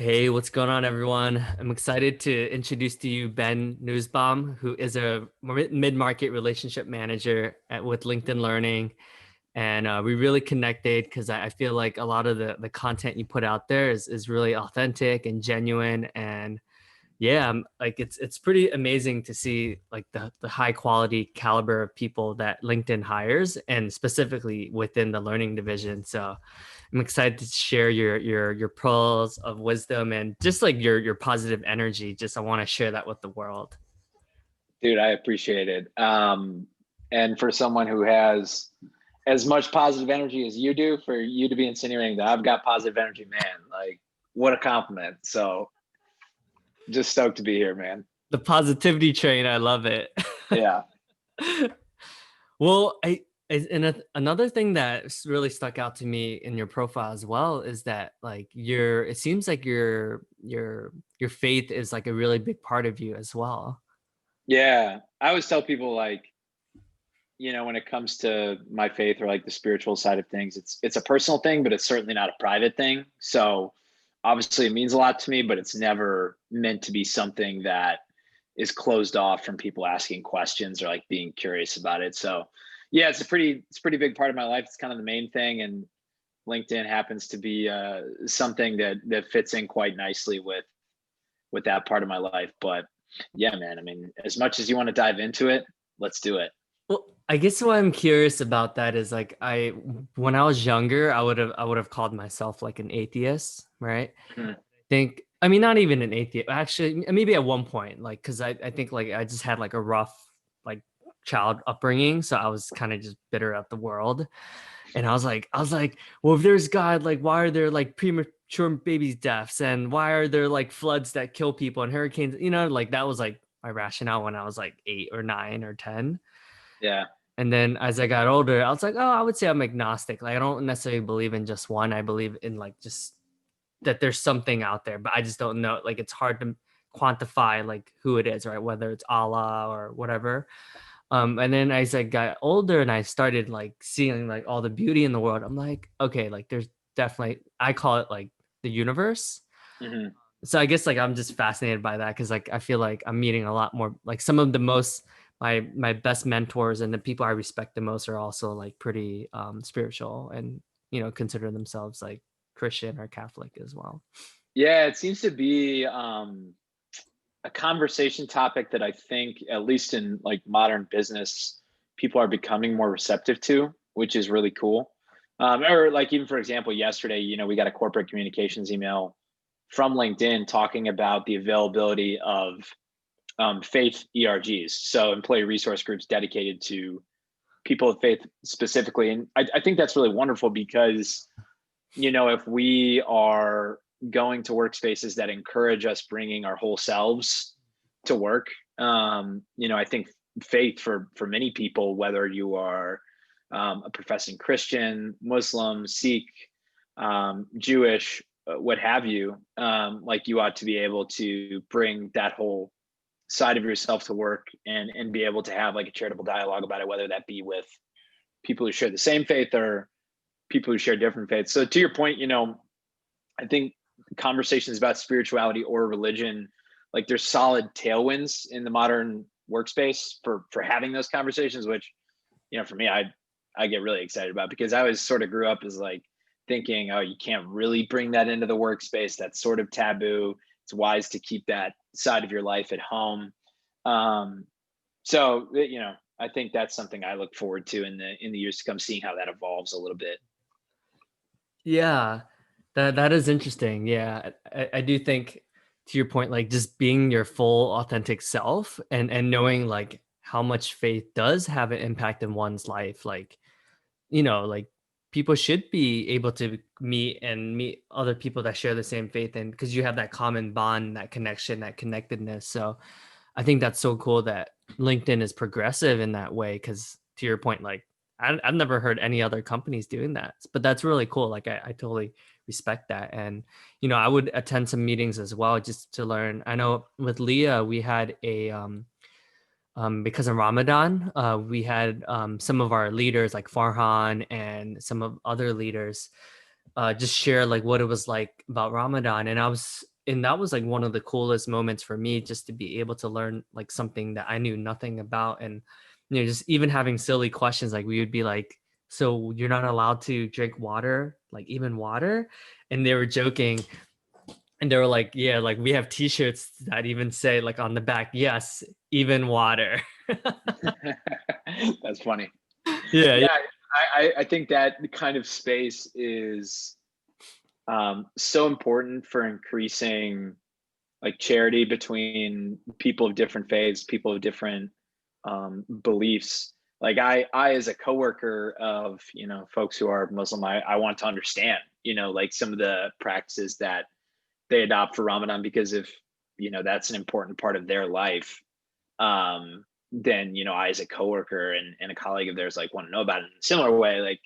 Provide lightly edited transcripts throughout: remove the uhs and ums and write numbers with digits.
Hey, what's going on, everyone? I'm excited to introduce to you Ben Nussbaum, who is a mid-market relationship manager with LinkedIn Learning. And we really connected because I feel like a lot of the content you put out there is really authentic and genuine. And yeah, like it's pretty amazing to see like the high quality caliber of people that LinkedIn hires, and specifically within the learning division. So I'm excited to share your pearls of wisdom and just like your positive energy. Just I want to share that with the world. Dude, I appreciate it. And for someone who has as much positive energy as you do, for you to be insinuating that I've got positive energy, man, like what a compliment. So just stoked to be here, man. The positivity train, I love it. Yeah. Well, another thing that really stuck out to me in your profile as well is that like it seems like your faith is like a really big part of you as well. Yeah. I always tell people like, when it comes to my faith or like the spiritual side of things, it's a personal thing, but it's certainly not a private thing. So obviously it means a lot to me, but it's never meant to be something that is closed off from people asking questions or like being curious about it. So yeah, it's a pretty big part of my life. It's kind of the main thing, and LinkedIn happens to be something that fits in quite nicely with that part of my life. But yeah, man, I mean, as much as you want to dive into it, let's do it. Well, I guess what I'm curious about that is like when I was younger, I would have called myself like an atheist, right? Mhm. Think I mean not even an atheist, actually maybe at one point, like because I think like I just had like a rough like child upbringing, so I was kind of just bitter at the world. And I was like, well, if there's God, like why are there like premature babies deaths, and why are there like floods that kill people and hurricanes, like that was like my rationale when I was like 8 or 9 or 10. Yeah. And then as I got older, I was like, oh, I would say I'm agnostic. Like I don't necessarily believe in just one. I believe in like just that there's something out there, but I just don't know. Like it's hard to quantify like who it is, right? Whether it's Allah or whatever. And then as I got older and I started like seeing like all the beauty in the world, I'm like, okay, like there's definitely, I call it like the universe. Hmm. So I guess like I'm just fascinated by that because like I feel like I'm meeting a lot more like some of the most my best mentors and the people I respect the most are also like pretty spiritual and consider themselves like Christian or Catholic as well. Yeah, it seems to be a conversation topic that I think, at least in like modern business, people are becoming more receptive to, which is really cool. Or like even for example, yesterday, we got a corporate communications email from LinkedIn talking about the availability of faith ERGs, so employee resource groups dedicated to people of faith specifically. And I think that's really wonderful because if we are going to workspaces that encourage us bringing our whole selves to work, I think faith for many people, whether you are a professing Christian, Muslim, Sikh, Jewish, what have you, like you ought to be able to bring that whole side of yourself to work and be able to have like a charitable dialogue about it, whether that be with people who share the same faith or people who share different faiths. So to your point, I think conversations about spirituality or religion, like there's solid tailwinds in the modern workspace for having those conversations, which, for me, I get really excited about, because I always sort of grew up as like thinking, oh, you can't really bring that into the workspace. That's sort of taboo. It's wise to keep that side of your life at home. Um, so I think that's something I look forward to in the years to come, seeing how that evolves a little bit. Yeah, that is interesting. Yeah, I do think to your point, like just being your full authentic self and knowing like how much faith does have an impact in one's life. Like, like people should be able to meet other people that share the same faith, and because you have that common bond, that connection, that connectedness. So I think that's so cool that LinkedIn is progressive in that way. Because to your point, like I've never heard any other companies doing that, but that's really cool. Like I totally respect that. And I would attend some meetings as well just to learn. I know with Leah, we had because of Ramadan, we had some of our leaders like Farhan and some of other leaders just share like what it was like about Ramadan. And that was like one of the coolest moments for me, just to be able to learn like something that I knew nothing about. And, just even having silly questions, like we would be like, so you're not allowed to drink water, like even water? And they were joking, and they were like, yeah, like we have t-shirts that even say like on the back, yes, even water. That's funny. Yeah, yeah. Yeah, I think that kind of space is so important for increasing like charity between people of different faiths, people of different beliefs. Like I as a coworker of folks who are Muslim, I want to understand like some of the practices that they adopt for Ramadan, because if that's an important part of their life, then I as a coworker and a colleague of theirs like want to know about it in a similar way. Like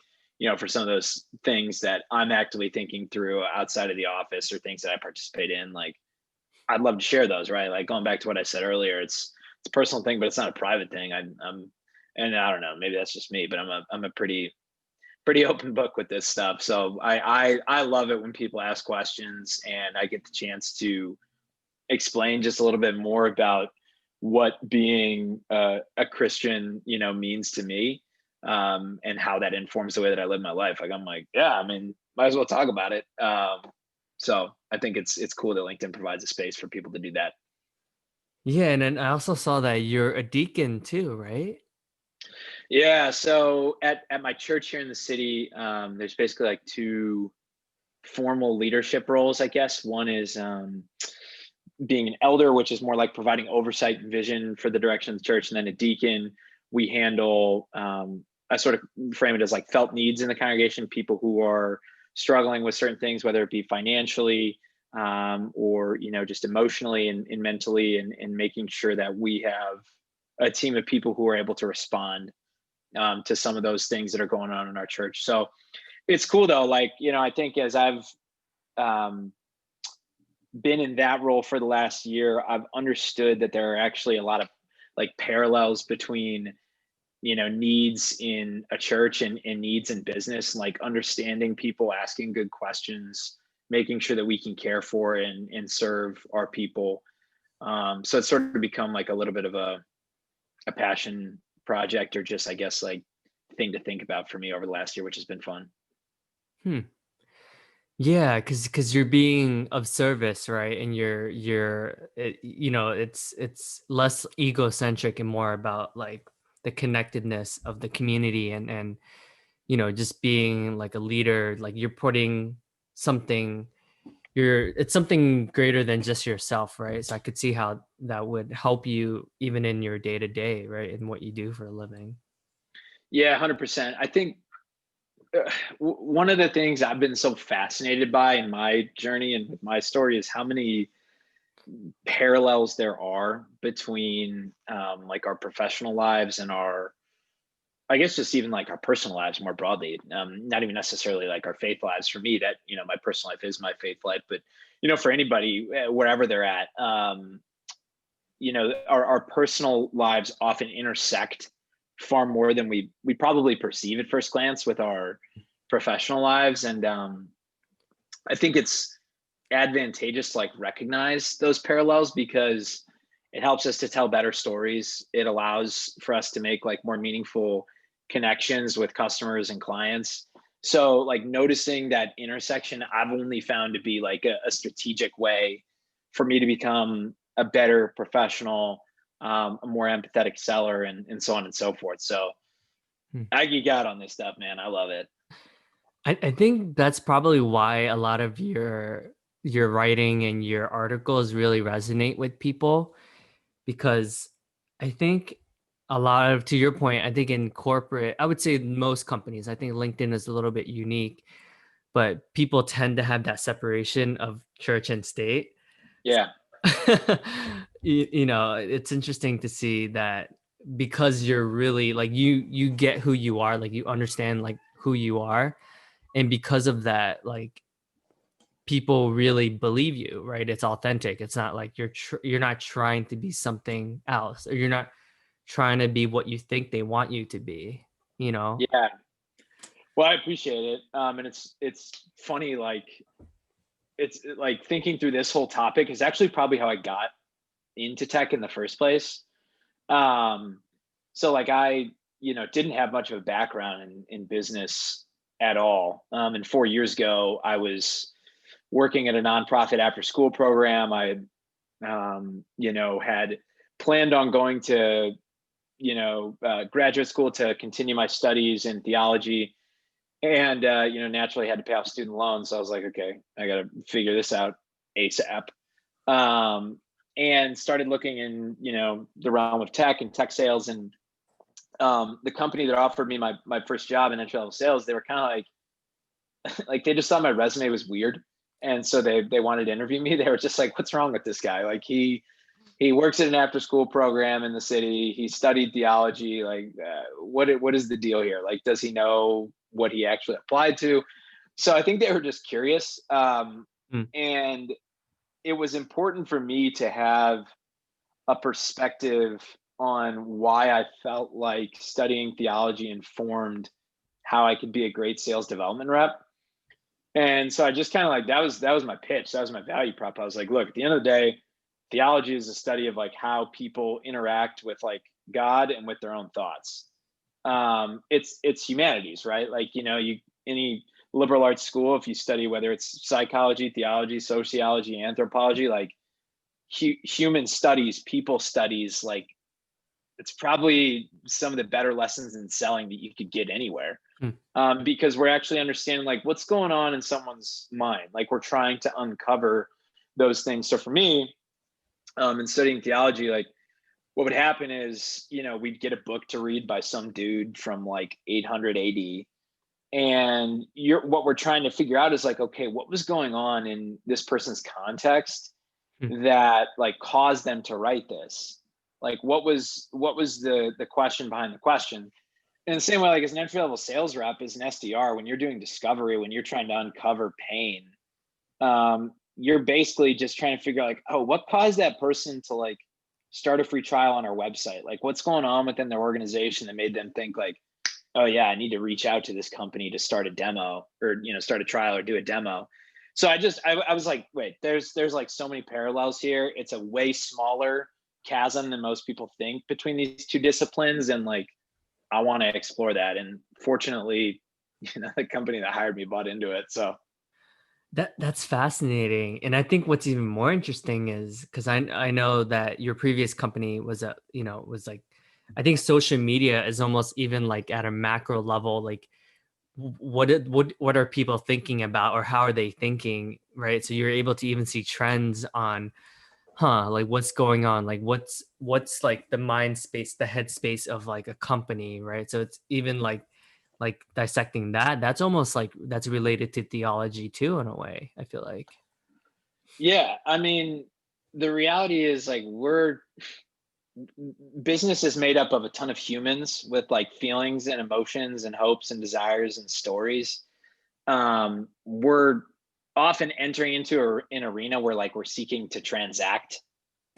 for some of those things that I'm actively thinking through outside of the office or things that I participate in, like I'd love to share those, right? Like going back to what I said earlier, it's a personal thing, but it's not a private thing. I'm and I don't know, maybe that's just me, but I'm a pretty open book with this stuff. So I love it when people ask questions and I get the chance to explain just a little bit more about what being a Christian, means to me, and how that informs the way that I live my life. Like I'm like, yeah, I mean, might as well talk about it. So I think it's cool that LinkedIn provides a space for people to do that. Yeah, and then I also saw that you're a deacon too, right? Yeah. So at my church here in the city, there's basically like two formal leadership roles, I guess. One is being an elder, which is more like providing oversight and vision for the direction of the church, and then a deacon. We handle, I sort of frame it as like felt needs in the congregation, people who are struggling with certain things, whether it be financially, or just emotionally and mentally, and making sure that we have a team of people who are able to respond to some of those things that are going on in our church. So it's cool though. Like I think as I've um, been in that role for the last year, I've understood that there are actually a lot of like parallels between needs in a church and needs in business, like understanding people, asking good questions, making sure that we can care for and serve our people. So it's sort of become like a little bit of a passion project, or just I guess like thing to think about for me over the last year, which has been fun. Hmm. Yeah, because you're being of service, right? And it's less egocentric and more about like the connectedness of the community, and just being like a leader, like you're putting something, it's something greater than just yourself, right? So I could see how that would help you even in your day to day, right? In what you do for a living. Yeah, 100%. I think one of the things I've been so fascinated by in my journey and with my story is how many parallels there are between like our professional lives and our, I guess, just even like our personal lives more broadly. Not even necessarily like our faith lives. For me, that my personal life is my faith life, but for anybody, wherever they're at, our personal lives often intersect far more than we probably perceive at first glance with our professional lives. And I think it's advantageous to like recognize those parallels, because it helps us to tell better stories. It allows for us to make like more meaningful connections with customers and clients. So like noticing that intersection, I've only found to be like a strategic way for me to become a better professional, a more empathetic seller, and so on and so forth. So Hmm. I geek out on this stuff, man. I love it. I think that's probably why a lot of your writing and your articles really resonate with people, because I think a lot of, to your point, I think in corporate, I would say most companies, I think LinkedIn is a little bit unique, but people tend to have that separation of church and state. Yeah. It's interesting to see that, because you're really like you get who you are, like you understand like who you are, and because of that, like people really believe you, right? It's authentic. It's not like you're not trying to be something else, or you're not trying to be what you think they want you to be, you know? Yeah. Well, I appreciate it. And it's funny, like it's like thinking through this whole topic is actually probably how I got into tech in the first place. Um, so like I, didn't have much of a background in business at all. And 4 years ago, I was working at a nonprofit after school program. I, had planned on going to, graduate school to continue my studies in theology, and naturally had to pay off student loans. So I was like, okay, I got to figure this out ASAP. Um, and started looking in, the realm of tech and tech sales. And the company that offered me my first job in entry level sales, they were kind of like they just thought my resume was weird, and so they wanted to interview me. They were just like, "What's wrong with this guy? Like he works at an after school program in the city. He studied theology. Like what is the deal here? Like does he know what he actually applied to?" So I think they were just curious, Mm, and it was important for me to have a perspective on why I felt like studying theology informed how I could be a great sales development rep. And so I just kind of like that was my pitch. That was my value prop. I was like, look, at the end of the day, theology is a study of like how people interact with like God and with their own thoughts. It's humanities, right? Like, you any liberal arts school, if you study whether it's psychology, theology, sociology, anthropology, like human studies, people studies, like it's probably some of the better lessons in selling that you could get anywhere, mm, because we're actually understanding like what's going on in someone's mind. Like we're trying to uncover those things. So for me, in studying theology, like what would happen is, we'd get a book to read by some dude from like 800 AD. And what we're trying to figure out is like, okay, what was going on in this person's context mm. that like caused them to write this? Like what was the question behind the question? In the same way, like as an entry level sales rep, as an SDR, when you're doing discovery, when you're trying to uncover pain, you're basically just trying to figure out like, oh, what caused that person to like start a free trial on our website? Like what's going on within their organization that made them think like, oh yeah, I need to reach out to this company to start a demo or, start a trial or do a demo. So I was like, wait, there's like so many parallels here. It's a way smaller chasm than most people think between these two disciplines. And like, I want to explore that. And fortunately, the company that hired me bought into it. So That's fascinating, and I think what's even more interesting is because I know that your previous company was was like, I think social media is almost even like at a macro level, like what are people thinking about or how are they thinking, right? So you're able to even see trends on, like what's going on, like what's like the mind space, the head space of like a company, right? So it's even like dissecting that's almost like that's related to theology too in a way, I feel like. yeah, I mean, the reality is like business is made up of a ton of humans with like feelings and emotions and hopes and desires and stories. We're often entering into an arena where like we're seeking to transact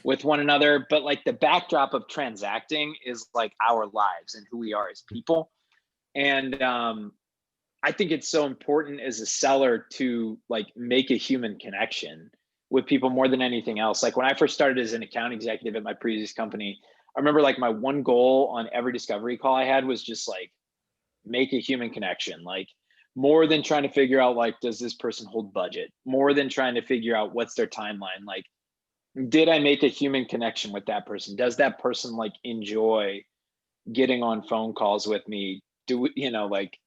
with one another, but like the backdrop of transacting is like our lives and who we are as people. And I think it's so important as a seller to like make a human connection with people more than anything else. Like when I first started as an account executive at my previous company, I remember like my one goal on every discovery call I had was just like make a human connection. Like more than trying to figure out like does this person hold budget, more than trying to figure out what's their timeline. Like did I make a human connection with that person? Does that person like enjoy getting on phone calls with me? Do we, like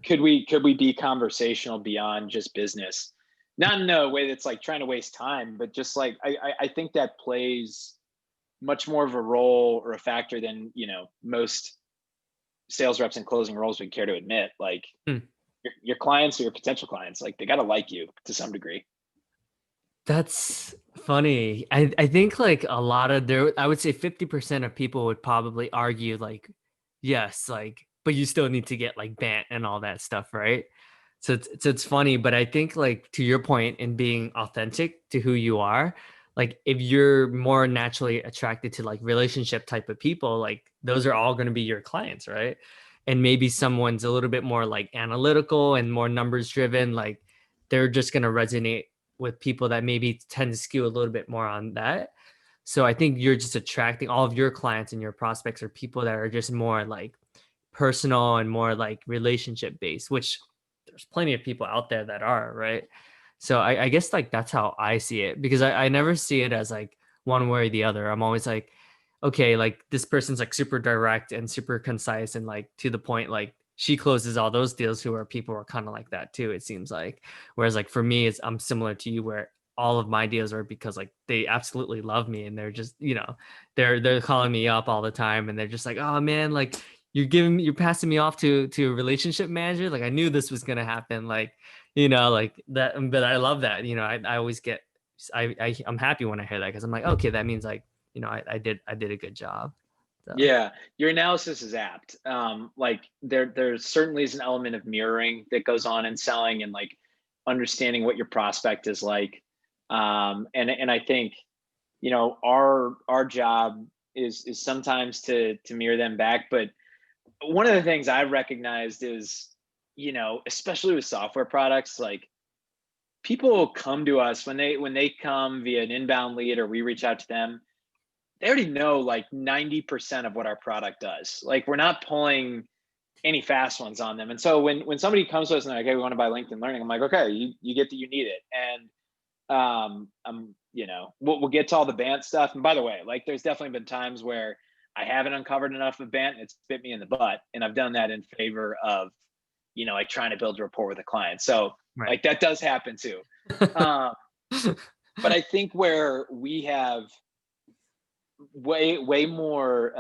could we be conversational beyond just business? Not in a way that's like trying to waste time, but just like I think that plays much more of a role or a factor than most sales reps and closing roles would care to admit. Like Hmm. your clients or your potential clients, like they got to like you to some degree. That's funny. I think like a lot of there, I would say 50% of people would probably argue like, yes, like, but you still need to get like banned and all that stuff, right? So it's funny, but I think like to your point in being authentic to who you are, like if you're more naturally attracted to like relationship type of people, like those are all going to be your clients, right? and maybe someone's a little bit more like analytical and more numbers driven, like they're just going to resonate with people that maybe tend to skew a little bit more on that. So I think you're just attracting all of your clients and your prospects are people that are just more like personal and more like relationship based, which there's plenty of people out there that are, right? So I guess like that's how I see it, because I never see it as like one way or the other. I'm always like, okay, like this person's like super direct and super concise and like to the point, like she closes all those deals who are people are kind of like that too, it seems like. Whereas like for me, I'm similar to you where all of my deals are because like they absolutely love me and they're just, they're calling me up all the time and they're just like, oh man, like you're passing me off to a relationship manager. Like I knew this was gonna happen. Like, like that, but I love that. I always get, I'm happy when I hear that because I'm like, okay, that means like, I did a good job. So Yeah, your analysis is apt. Like there certainly is an element of mirroring that goes on in selling and like understanding what your prospect is like. And I think, our job is sometimes to mirror them back. But one of the things I've recognized is, especially with software products, like people come to us when they come via an inbound lead or we reach out to them, they already know like 90% of what our product does. Like we're not pulling any fast ones on them. And so when somebody comes to us and they're like, hey, we want to buy LinkedIn Learning, I'm like, okay, you get that you need it. And we'll get to all the BANT stuff. And by the way, like there's definitely been times where I haven't uncovered enough of BANT and it's bit me in the butt. And I've done that in favor of, like trying to build rapport with a client. So right. like that does happen too. Um, but I think where we have way more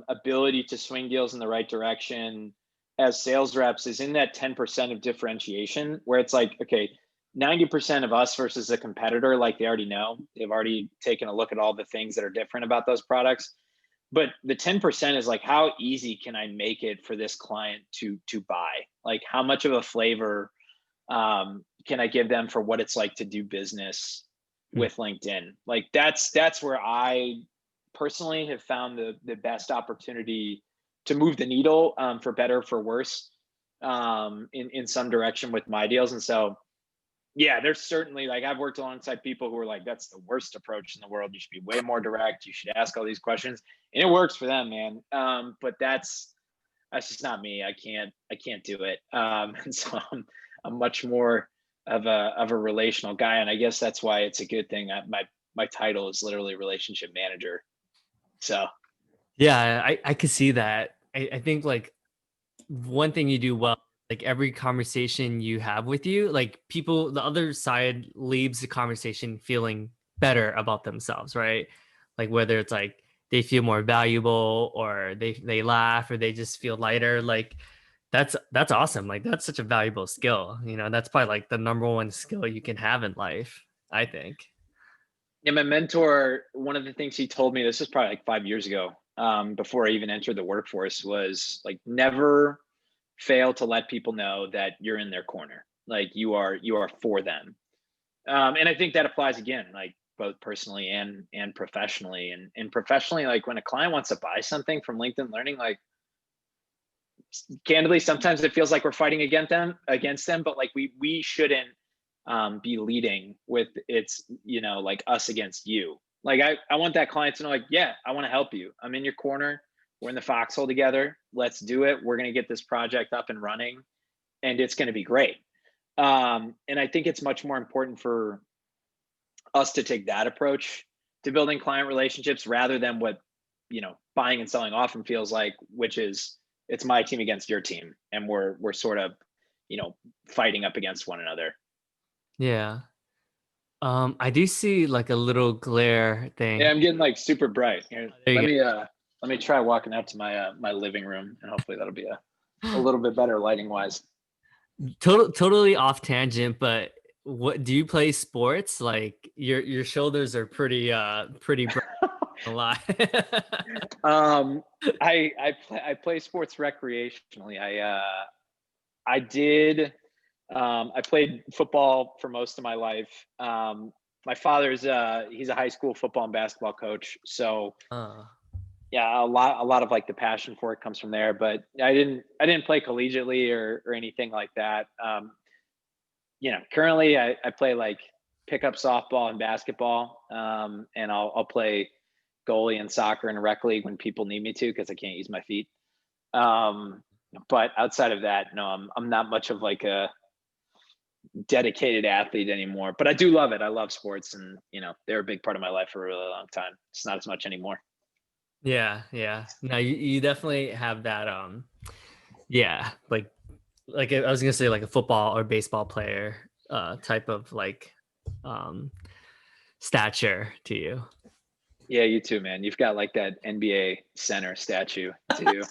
ability to swing deals in the right direction as sales reps is in that 10% of differentiation where it's like, okay, 90% of us versus a competitor, like they already know, they've already taken a look at all the things that are different about those products. But the 10% is like, how easy can I make it for this client to buy? Like how much of a flavor can I give them for what it's like to do business with LinkedIn? Like that's where I personally have found the best opportunity to move the needle, for better for worse, in some direction with my deals. And so yeah, there's certainly like I've worked alongside people who are like, that's the worst approach in the world. You should be way more direct. You should ask all these questions. And it works for them, man. But that's just not me. I can't do it. And so I'm much more of a relational guy. And I guess that's why it's a good thing. My title is literally relationship manager. So Yeah, I could see that. I think like one thing you do well, like every conversation you have with you, like people, the other side leaves the conversation feeling better about themselves, right? Like whether it's like they feel more valuable or they laugh or they just feel lighter. Like that's awesome. Like that's such a valuable skill. That's probably like the number one skill you can have in life, I think. yeah, my mentor, one of the things he told me, this was probably like 5 years ago, before I even entered the workforce, was like never fail to let people know that you're in their corner. Like you are for them. And I think that applies again, like both personally and professionally. And professionally, like when a client wants to buy something from LinkedIn Learning, like candidly, sometimes it feels like we're fighting against them, but like we shouldn't be leading with it's like us against you. Like I want that client to know, like, yeah, I want to help you. I'm in your corner. We're in the foxhole together. Let's do it. We're going to get this project up and running, and it's going to be great. And I think it's much more important for us to take that approach to building client relationships rather than what buying and selling often feels like, which is it's my team against your team, and we're sort of fighting up against one another. Yeah. I do see like a little glare Yeah, thing. I'm getting like super bright here. There Let you me let me try walking out to my living room, and hopefully that'll be a go. little bit better lighting wise. Totally off tangent, but what do you play sports? Like your shoulders are pretty bright a lot. um I play sports recreationally. I did I played football for most of my life. My father's he's a high school football and basketball coach, so uh, Yeah, a lot of like the passion for it comes from there, but I didn't play collegiately or anything like that. Currently I play like pickup softball and basketball, and I'll play goalie in soccer and rec league when people need me to because I can't use my feet. Um, but outside of that, no, I'm not much of like a dedicated athlete anymore. But I do love it. I love sports, and they're a big part of my life for a really long time. It's not as much anymore. Yeah, yeah. No, you definitely have that yeah, like I was gonna say like a football or baseball player type of like um stature to you. Yeah, you too, man. You've got like that NBA center statue too.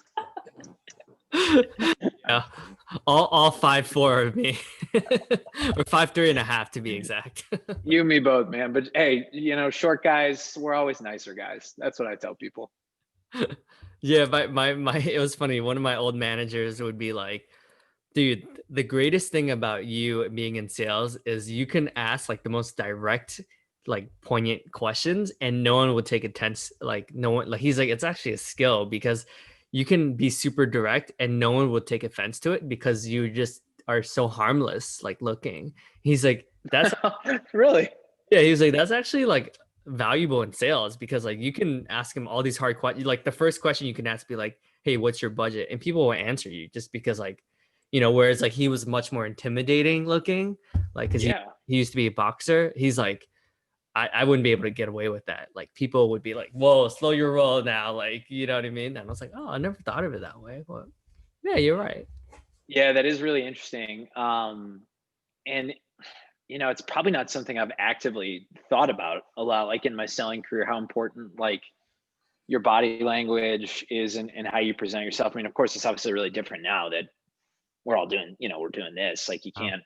Yeah. All 5'4" of me. Or 5'3.5" to be exact. You and me both, man. But hey, short guys, we're always nicer guys. That's what I tell people. Yeah, my it was funny. One of my old managers would be like, dude, the greatest thing about you being in sales is you can ask like the most direct, like poignant questions, and no one would take offense. Like no one, like he's like, it's actually a skill because you can be super direct and no one would take offense to it because you just are so harmless, like looking. He's like, that's Really? yeah, he was like, that's actually like valuable in sales because like you can ask him all these hard questions. Like the first question you can ask be like, hey, what's your budget? And people will answer you just because like, whereas like he was much more intimidating looking, like because Yeah. he used to be a boxer. He's like, I wouldn't be able to get away with that. Like people would be like, whoa, slow your roll now. Like, you know what I mean? And I was like, oh, I never thought of it that way. But yeah, you're right. Yeah, that is really interesting. And it's probably not something I've actively thought about a lot, like in my selling career, how important like your body language is and how you present yourself. I mean, of course, it's obviously really different now that we're doing this. Like you Oh. can't.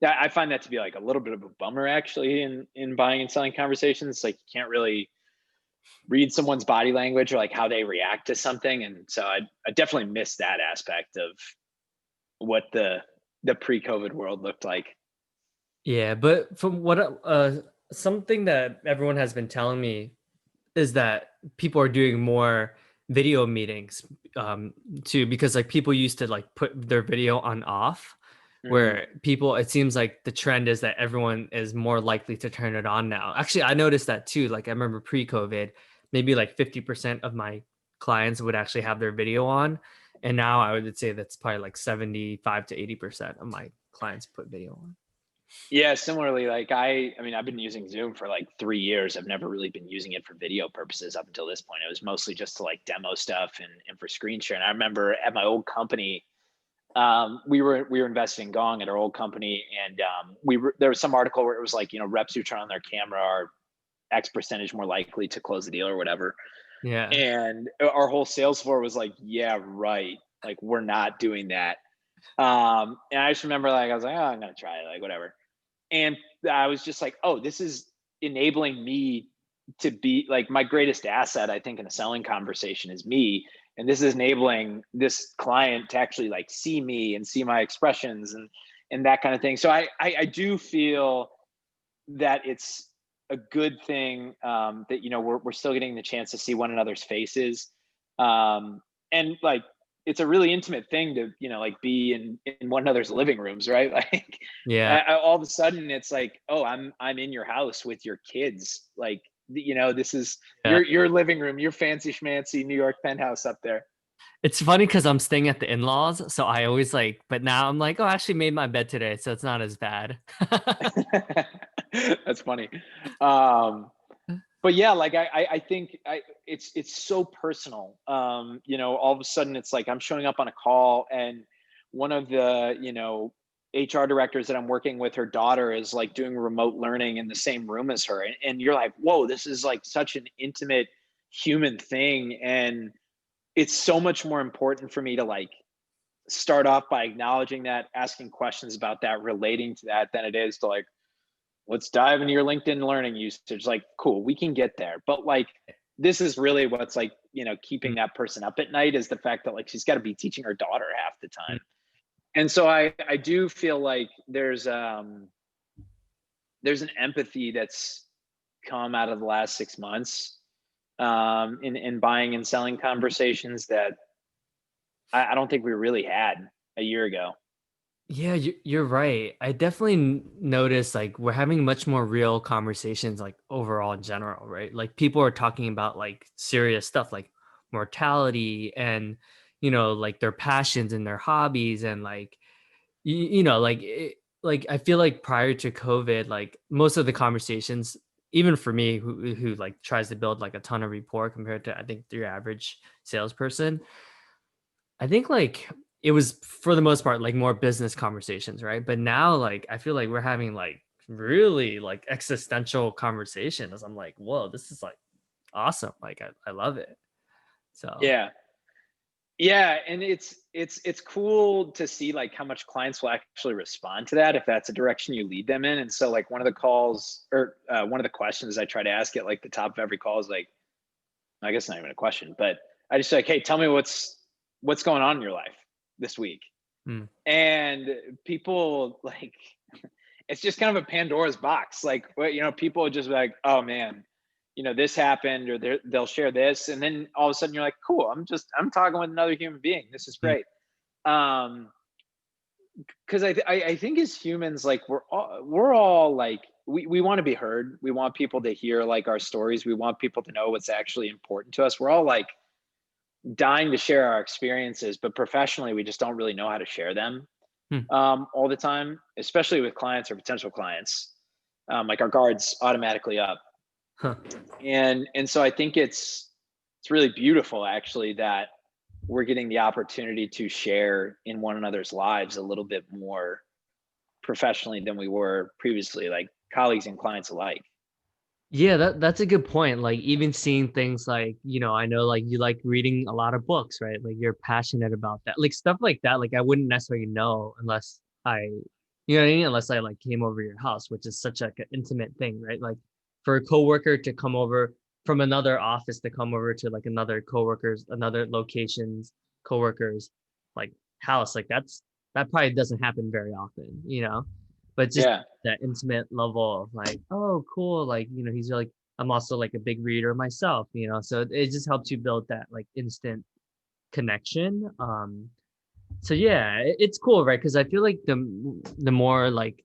Yeah, I find that to be like a little bit of a bummer actually in buying and selling conversations. Like you can't really read someone's body language or like how they react to something, and so I definitely miss that aspect of what the pre-COVID world looked like. Yeah, but from what something that everyone has been telling me is that people are doing more video meetings too because like people used to like put their video on off Mm. where people it seems like the trend is that everyone is more likely to turn it on now. Actually, I noticed that too. Like I remember pre-COVID, maybe like 50% of my clients would actually have their video on, and now I would say that's probably like 75 to 80% of my clients put video on. Yeah, similarly, like I mean, I've been using Zoom for like 3 years. I've never really been using it for video purposes up until this point. It was mostly just to like demo stuff and for screen share. And I remember at my old company, we were investing in Gong at our old company, and there was some article where it was like reps who turn on their camera are X percentage more likely to close the deal or whatever. Yeah. And our whole sales floor was like, yeah, right. Like we're not doing that. And I just remember like I was like, oh, I'm gonna try it, like whatever. And I was just like, oh, this is enabling me to be like my greatest asset, I think, in a selling conversation is me. And this is enabling this client to actually like see me and see my expressions and that kind of thing. So I do feel that it's a good thing that we're still getting the chance to see one another's faces, and like it's a really intimate thing to like be in one another's living rooms, right? Like Yeah. all of a sudden it's like, oh, I'm in your house with your kids, like this is Yeah. your living room, your fancy schmancy New York penthouse up there. It's funny because I'm staying at the in-laws, so I always like, but now I'm like, oh, I actually made my bed today, so it's not as bad. That's funny. um but yeah, like I think it's so personal. All of a sudden it's like I'm showing up on a call, and one of the HR directors that I'm working with, her daughter is like doing remote learning in the same room as her, and you're like, whoa, this is like such an intimate human thing, and it's so much more important for me to like start off by acknowledging that, asking questions about that, relating to that, than it is to like, let's dive into your LinkedIn learning usage. Like, cool, we can get there. But like, this is really what's like, keeping that person up at night, is the fact that like she's got to be teaching her daughter half the time. And so I do feel like there's an empathy that's come out of the last 6 months in buying and selling conversations that I don't think we really had a year ago. Yeah, you're right. I definitely noticed like we're having much more real conversations, like overall in general, right? Like people are talking about like serious stuff like mortality and, like their passions and their hobbies and like, like, like I feel like prior to COVID, like most of the conversations, even for me who like tries to build like a ton of rapport compared to I think your average salesperson, I think like it was for the most part like more business conversations, right? But now like I feel like we're having like really like existential conversations. I'm like, whoa, this is like awesome. Like I love it. So Yeah. Yeah, and it's cool to see like how much clients will actually respond to that if that's a direction you lead them in. And so like one of the calls or one of the questions I try to ask at like the top of every call is like, I guess not even a question, but I just like, hey, tell me what's going on in your life this week. mm, And people like it's just kind of a Pandora's box. Like, people are just like, oh man, this happened, or they'll share this, and then all of a sudden you're like, cool, I'm talking with another human being. This is mm, great. Um, because I think as humans, like we're all like we want to be heard. We want people to hear like our stories. We want people to know what's actually important to us. We're all like dying to share our experiences, but professionally, we just don't really know how to share them mm. all the time, especially with clients or potential clients. Like our guards automatically up, Huh. and so I think it's really beautiful actually that we're getting the opportunity to share in one another's lives a little bit more professionally than we were previously, like colleagues and clients alike. Yeah, that's a good point. Like even seeing things like, I know like you like reading a lot of books, right? Like you're passionate about that. Like stuff like that, like I wouldn't necessarily know unless you know what I mean? Unless I like came over your house, which is such like an intimate thing, right? Like for a coworker to come over from another office to come over to like another coworker's, another location's coworker's like house, like that probably doesn't happen very often. But just Yeah, that intimate level of like, oh, cool. Like, he's like, I'm also like a big reader myself. So it just helps you build that like instant connection. So yeah, it's cool, right? Because I feel like the more like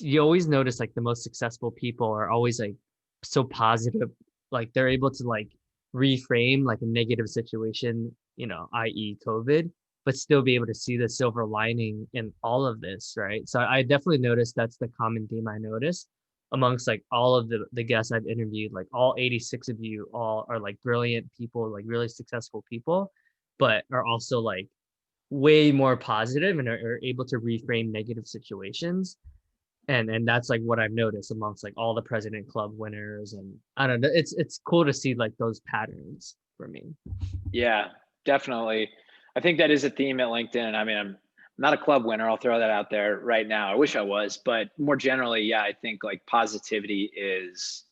you always notice like the most successful people are always like so positive, like they're able to like reframe like a negative situation, i.e. COVID, but still be able to see the silver lining in all of this, right? So I definitely noticed that's the common theme I noticed amongst like all of the guests I've interviewed. Like all 86 of you all are like brilliant people, like really successful people, but are also like way more positive and are able to reframe negative situations. And that's like what I've noticed amongst like all the President Club winners. And I don't know, it's cool to see like those patterns for me. yeah, definitely. I think that is a theme at LinkedIn. I mean, I'm not a club winner. I'll throw that out there right now. I wish I was, but more generally, yeah, I think like positivity is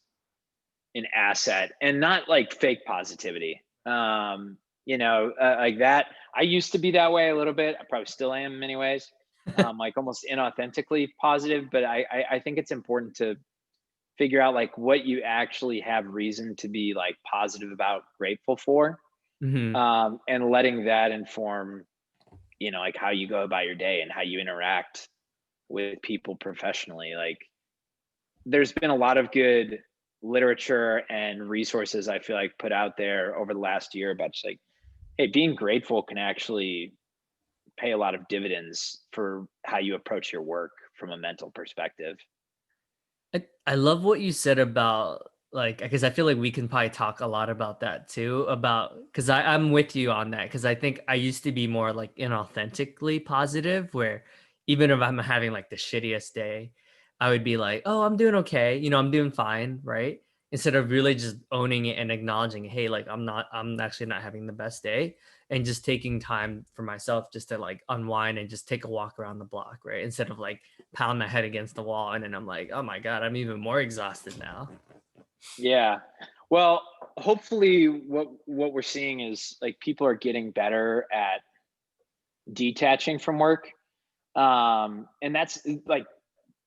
an asset and not like fake positivity. Like that. I used to be that way a little bit. I probably still am in many ways, like almost inauthentically positive. But I think it's important to figure out like what you actually have reason to be like positive about, grateful for, Hmm. and letting that inform, like how you go about your day and how you interact with people professionally. Like there's been a lot of good literature and resources I feel like put out there over the last year about just like, hey, being grateful can actually pay a lot of dividends for how you approach your work from a mental perspective. I love what you said about like because I feel like we can probably talk a lot about that too about because I'm with you on that because I think I used to be more like inauthentically positive where even if I'm having like the shittiest day, I would be like, oh, I'm doing okay, I'm doing fine, right? Instead of really just owning it and acknowledging, hey, like I'm actually not having the best day, and just taking time for myself just to like unwind and just take a walk around the block, right? Instead of like pound my head against the wall and then I'm like, oh my god, I'm even more exhausted now. Yeah. Well, hopefully what we're seeing is like people are getting better at detaching from work. And that's like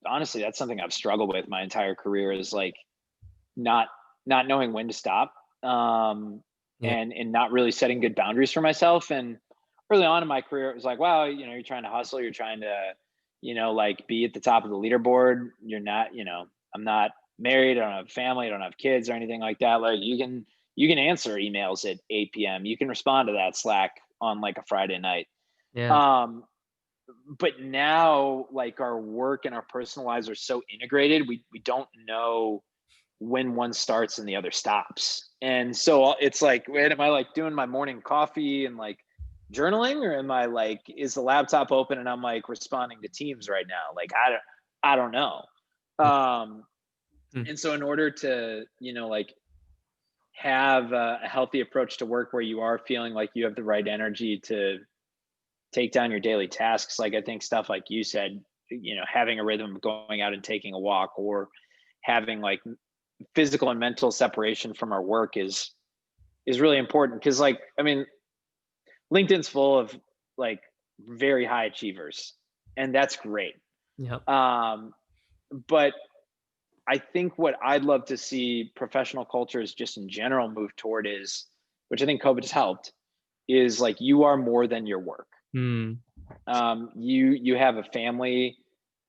honestly, that's something I've struggled with my entire career is like not not knowing when to stop. Yeah. and not really setting good boundaries for myself. And early on in my career, it was like, wow, you're trying to hustle, you're trying to, like be at the top of the leaderboard. You're not, I'm not married, I don't have a family, I don't have kids or anything like that. Like you can answer emails at 8 p.m. You can respond to that Slack on like a Friday night. Yeah. Um, but now like our work and our personal lives are so integrated, we don't know when one starts and the other stops. And so it's like, wait, am I like doing my morning coffee and like journaling, or am I like, is the laptop open and I'm like responding to Teams right now? Like I don't know. Yeah. Um, Mm. and so in order to, like have a healthy approach to work where you are feeling like you have the right energy to take down your daily tasks, like I think stuff like you said, having a rhythm of going out and taking a walk, or having like physical and mental separation from our work is really important. Because like, I mean, LinkedIn's full of like very high achievers, and that's great. Yep. um but I think what I'd love to see professional cultures just in general move toward is, which I think COVID has helped, is like you are more than your work. Mm. You have a family.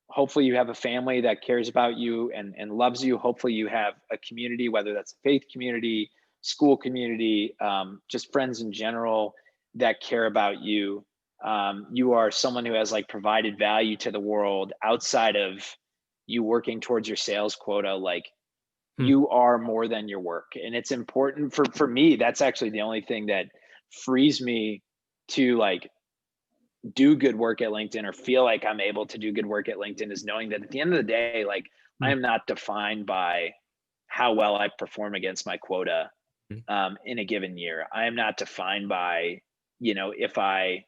Hopefully you have a family that cares about you and loves you. Hopefully you have a community, whether that's a faith community, school community, just friends in general that care about you. You are someone who has like provided value to the world outside of you working towards your sales quota. Like Mm. you are more than your work. And it's important for me. That's actually the only thing that frees me to like do good work at LinkedIn, or feel like I'm able to do good work at LinkedIn, is knowing that at the end of the day, like I Mm. am not defined by how well I perform against my quota Mm. in a given year. I am not defined by, if I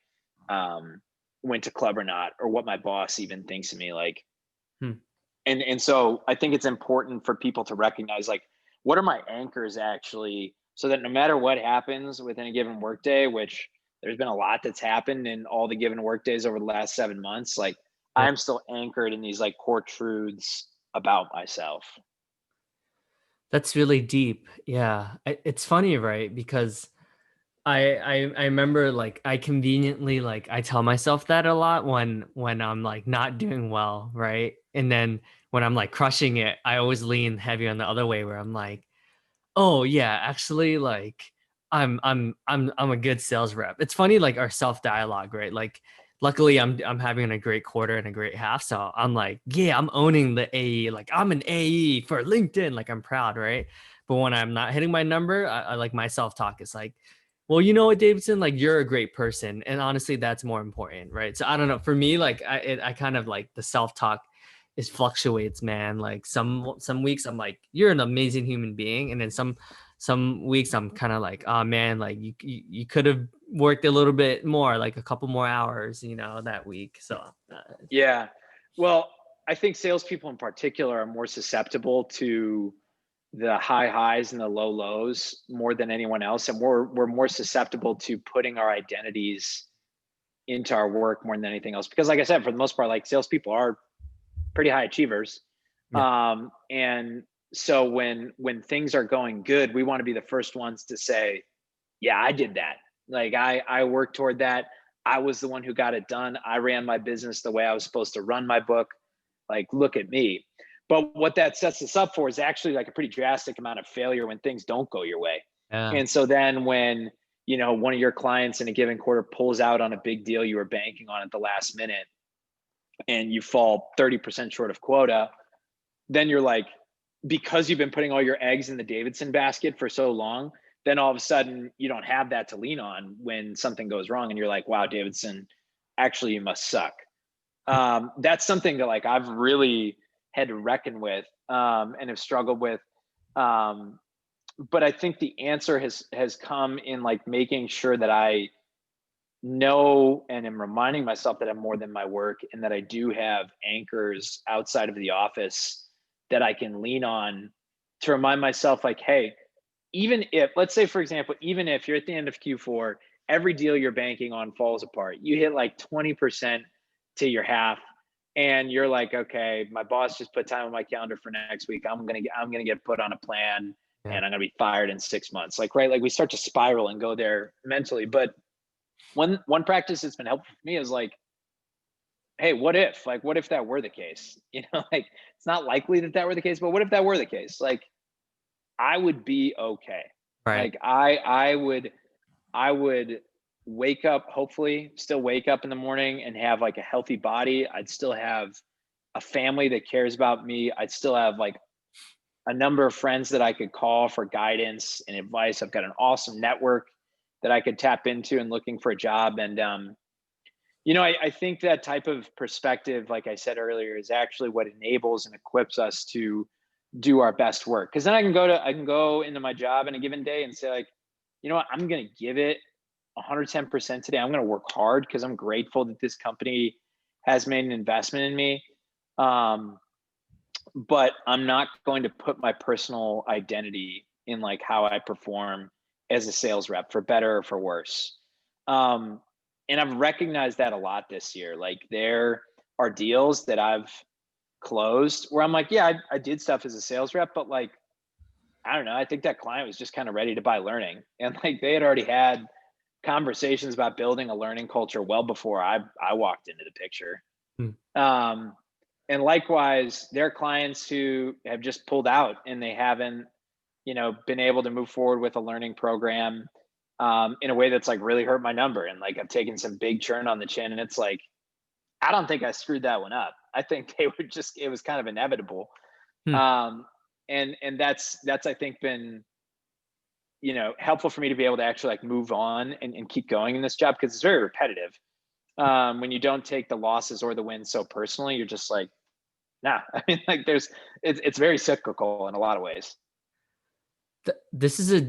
um, went to club or not, or what my boss even thinks of me. Like, Mm. and so I think it's important for people to recognize like, what are my anchors actually, so that no matter what happens within a given workday, which there's been a lot that's happened in all the given workdays over the last 7 months, like Yeah. I'm still anchored in these like core truths about myself. That's really deep. Yeah. It's funny, right? Because I remember like I conveniently like I tell myself that a lot when I'm like not doing well, right? And then when I'm like crushing it, I always lean heavy on the other way where I'm like, oh yeah, actually like I'm a good sales rep. It's funny like our self dialogue, right? Like luckily I'm having a great quarter and a great half, so I'm like, yeah, I'm owning the AE. Like I'm an AE for LinkedIn, like I'm proud, right? But when I'm not hitting my number, I like my self talk is like, well, you know what, Davidson, like you're a great person, and honestly, that's more important, right? So I don't know. For me, like I kind of like the self talk is fluctuates, man. Like some weeks I'm like, you're an amazing human being, and then some weeks I'm kind of like, oh man, like you could have worked a little bit more, like a couple more hours, that week. So Yeah. Well, I think salespeople in particular are more susceptible to the high highs and the low lows more than anyone else. And we're more susceptible to putting our identities into our work more than anything else. Because like I said, for the most part, like salespeople are pretty high achievers. yeah, And so when things are going good, we want to be the first ones to say, yeah, I did that. Like I worked toward that. I was the one who got it done. I ran my business the way I was supposed to run my book. Like, look at me. But what that sets us up for is actually like a pretty drastic amount of failure when things don't go your way. yeah, And so then when, one of your clients in a given quarter pulls out on a big deal you were banking on at the last minute, and you fall 30% short of quota, then you're like, because you've been putting all your eggs in the Davidson basket for so long, then all of a sudden you don't have that to lean on when something goes wrong. And you're like, wow, Davidson, actually, you must suck. That's something that like I've really had to reckon with, and have struggled with. Um, but I think the answer has come in like making sure that I know and am reminding myself that I'm more than my work, and that I do have anchors outside of the office that I can lean on to remind myself, like, hey, even if, let's say, for example, even if you're at the end of Q4, every deal you're banking on falls apart, you hit like 20% to your half, and you're like, okay, my boss just put time on my calendar for next week. I'm gonna get put on a plan, Yeah. man, I'm gonna be fired in 6 months. Like, right, like we start to spiral and go there mentally. But one practice that's been helpful for me is like, hey, what if? Like, what if that were the case? Like it's not likely that that were the case, but what if that were the case? Like, I would be okay. Right. Like I would wake up, hopefully still wake up in the morning and have like a healthy body. I'd still have a family that cares about me. I'd still have like a number of friends that I could call for guidance and advice. I've got an awesome network that I could tap into and looking for a job. And I think that type of perspective, like I said earlier, is actually what enables and equips us to do our best work. Because then I can go into my job in a given day and say like, you know what, I'm gonna give it 110% today. I'm gonna work hard because I'm grateful that this company has made an investment in me. Um, but I'm not going to put my personal identity in like how I perform as a sales rep, for better or for worse. Um, and I've recognized that a lot this year. Like there are deals that I've closed where I'm like, yeah, I did stuff as a sales rep, but like, I don't know. I think that client was just kind of ready to buy learning, and like they had already had conversations about building a learning culture well before I walked into the picture. Mm. Um, and likewise, there are clients who have just pulled out and they haven't, been able to move forward with a learning program in a way that's like really hurt my number. And like I've taken some big churn on the chin, and it's like I don't think I screwed that one up. I think they were just it was kind of inevitable. Hmm. Um, and that's I think been helpful for me to be able to actually like move on and keep going in this job because it's very repetitive. When you don't take the losses or the wins so personally, you're just like, nah. I mean, like it's very cyclical in a lot of ways. This is a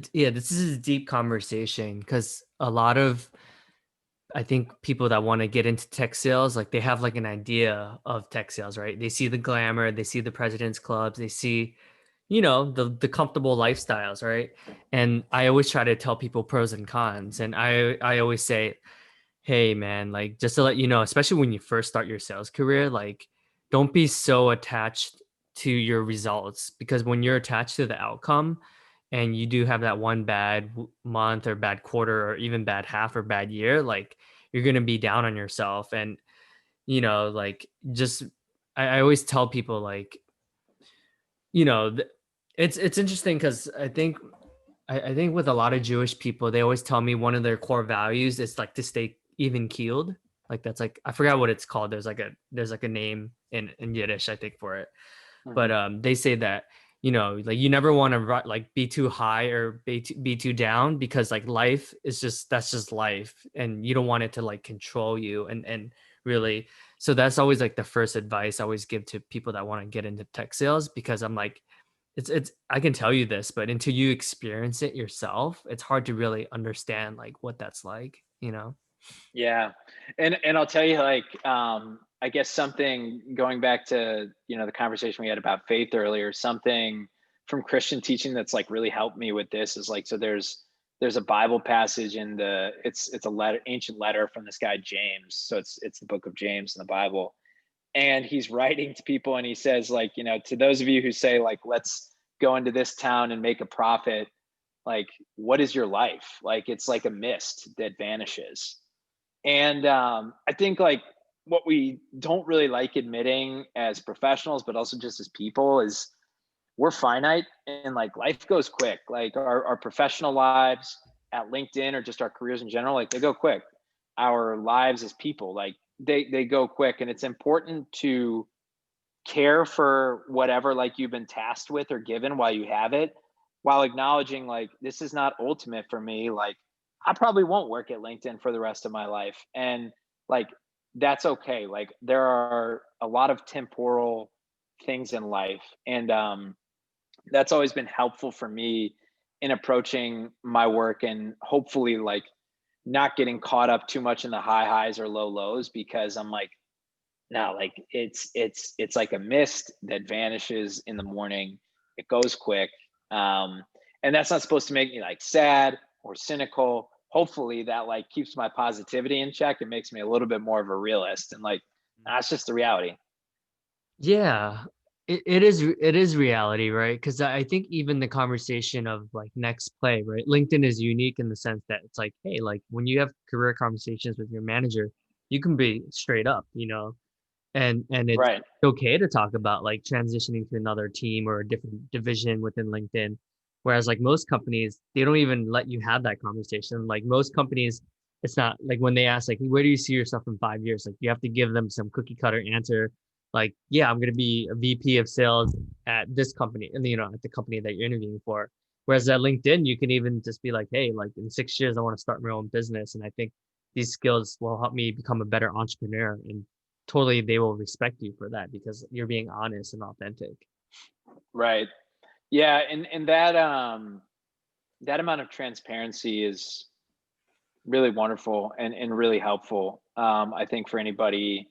deep conversation because a lot of I think people that want to get into tech sales, like they have like an idea of tech sales, right? They see the glamour, they see the president's clubs, they see, the comfortable lifestyles, right? And I always try to tell people pros and cons. And I always say, hey man, like just to let you know, especially when you first start your sales career, like don't be so attached to your results because when you're attached to the outcome and you do have that one bad month or bad quarter or even bad half or bad year, like you're going to be down on yourself. And, like just, I always tell people like, you know, th- it's interesting because I think with a lot of Jewish people, they always tell me one of their core values is like to stay even keeled. Like that's like I forgot what it's called. There's like a name in Yiddish I think for it. But Mhm. they say that like you never want to like be too high or be too down because like life is just that's just life and you don't want it to like control you and really so that's always like the first advice I always give to people that want to get into tech sales because I'm like it's I can tell you this, but until you experience it yourself, it's hard to really understand like what that's like. Yeah. And I'll tell you, like, I guess something going back to, the conversation we had about faith earlier, something from Christian teaching that's like really helped me with this is like, so there's a Bible passage in it's a letter, ancient letter from this guy James. So it's the book of James in the Bible. And he's writing to people and he says, like, to those of you who say, like, let's go into this town and make a profit, like, what is your life? Like, it's like a mist that vanishes. And I think like what we don't really like admitting as professionals, but also just as people, is we're finite and like life goes quick. Like our professional lives at LinkedIn or just our careers in general, like they go quick. Our lives as people, like they go quick. And it's important to care for whatever like you've been tasked with or given while you have it, while acknowledging like this is not ultimate for me. Like I probably won't work at LinkedIn for the rest of my life, and like that's okay. Like there are a lot of temporal things in life, and that's always been helpful for me in approaching my work, and hopefully like not getting caught up too much in the high highs or low lows, because I'm like, no, like it's like a mist that vanishes in the morning. It goes quick. Um, and that's not supposed to make me like sad or cynical. Hopefully that like keeps my positivity in check. It makes me a little bit more of a realist, and like that's just the reality. Yeah. it is reality, right? Because I think even the conversation of like next play, right? LinkedIn is unique in the sense that it's like, hey, like when you have career conversations with your manager, you can be straight up, and it's Right. okay to talk about like transitioning to another team or a different division within LinkedIn. Whereas like most companies, they don't even let you have that conversation. Like most companies, it's not like when they ask like, where do you see yourself in 5 years? Like you have to give them some cookie cutter answer. Like, yeah, I'm gonna be a VP of sales at this company, and at the company that you're interviewing for. Whereas at LinkedIn, you can even just be like, hey, like in 6 years, I want to start my own business, and I think these skills will help me become a better entrepreneur. And totally they will respect you for that because you're being honest and authentic. Right. Yeah, and that amount of transparency is really wonderful and really helpful. I think for anybody